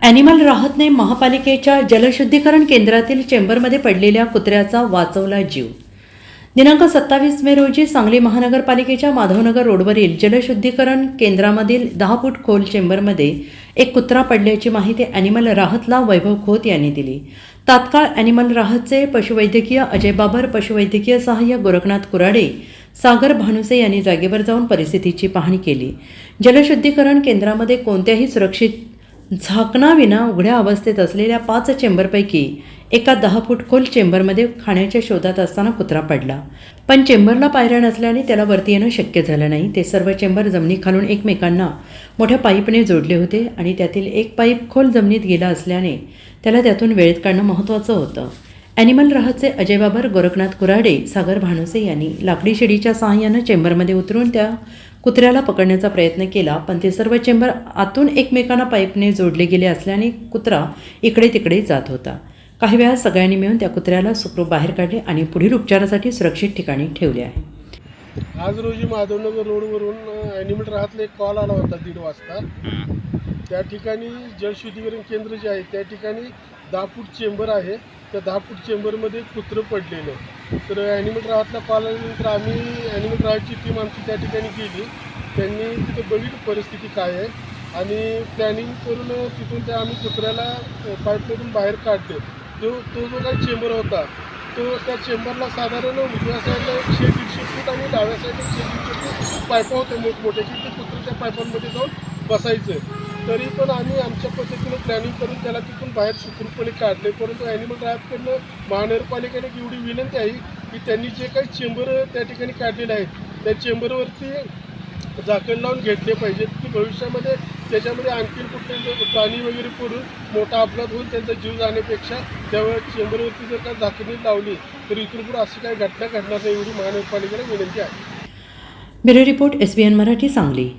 Animal राहतने महापालिकेच्या जलशुद्धीकरण केंद्रातील चेंबरमध्ये पडलेल्या कुत्र्याचा वाचवला जीव. दिनांक 27 मे रोजी सांगली महानगरपालिकेच्या माधवनगर रोडवरील जलशुद्धीकरण केंद्रामधील 10 फूट खोल चेंबरमध्ये एक कुत्रा पडल्याची माहिती ॲनिमल राहतला वैभव खोत यांनी दिली. तात्काळ ॲनिमल राहतचे पशुवैद्यकीय अजय बाबर, पशुवैद्यकीय सहाय्यक गोरखनाथ कुराडे, सागर भानुसे यांनी जागेवर जाऊन परिस्थितीची पाहणी केली. जलशुद्धीकरण केंद्रामध्ये कोणत्याही सुरक्षित झाकणाविना उघड्या अवस्थेत असलेल्या 5 चेंबरपैकी एका 10 फूट खोल चेंबरमध्ये खाण्याच्या शोधात असताना कुत्रा पडला. पण चेंबरला पायऱ्या नसल्याने त्याला वरती येणं शक्य झालं नाही. ते सर्व चेंबर जमिनीखालून एकमेकांना मोठ्या पाईपने जोडले होते आणि त्यातील एक पाईप खोल जमिनीत गेला असल्याने त्याला त्यातून वेळेत काढणं महत्त्वाचं होतं. ॲनिमल राहतचे अजय बाबर, गोरखनाथ कुराडे, सागर भानुसे यांनी लाकडी शिडीच्या सहाय्यानं चेंबरमध्ये उतरून त्या कुत्र्याला पकडण्याचा प्रयत्न केला, पण ते सर्व चेंबर आतून एकमेकांना पाईपने जोडले गेले असल्याने कुत्रा इकडे तिकडे जात होता. काही वेळा सगळ्यांनी मिळून त्या कुत्र्याला सुखरूप बाहेर काढले आणि पुढील उपचारासाठी सुरक्षित ठिकाणी ठेवले आहे. आज रोजी माधवनगर रोडवरून ॲनिमल राहतला एक कॉल आला होता 1:30 वाजता. त्या ठिकाणी जलशुद्धीकरण केंद्र जे आहे त्या ठिकाणी 10 फूट चेंबर आहे. त्या 10 फूट चेंबरमध्ये कुत्रं पडलेलं आहे. तर ॲनिमल राहतला कॉल आल्यानंतर आम्ही ॲनिमल राहतची टीम आमची त्या ठिकाणी गेली. त्यांनी तिथे बघितली परिस्थिती काय आहे आणि प्लॅनिंग करून तिथून त्या आम्ही कुत्र्याला पाईपमधून बाहेर काढले. तो जो काही चेंबर होता तो त्या चेंबरला साधारण उजव्या साईडला 100-150 फूट आणि डाव्या साईडला 100-150 फूट पायपा होत्या मोठमोठ्या की ते कुत्रं त्या पायपांमध्ये जाऊन बसायचं. तरी पण आम्ही आमच्या पद्धतीने प्लॅनिंग करून त्याला तिथून बाहेर सुखरूपपणे काढले. परंतु ॲनिमल राहतकडनं महानगरपालिकेने एवढी विनंती आहे की त्यांनी जे काही चेंबर त्या ठिकाणी काढलेले आहेत त्या चेंबरवरती झाकण लावून घेतले पाहिजेत की भविष्यामध्ये त्याच्यामध्ये आणखी कुठले प्राणी वगैरे पडून मोठा अपघात होऊन त्यांचा जीव जाण्यापेक्षा त्यावेळेस चेंबरवरती जर का झाकणी लावली तर इथून पुढे अशी काही घटना घडणार नाही एवढी महानगरपालिकेला विनंती आहे. Bureau report SBN Marathi, Sangli.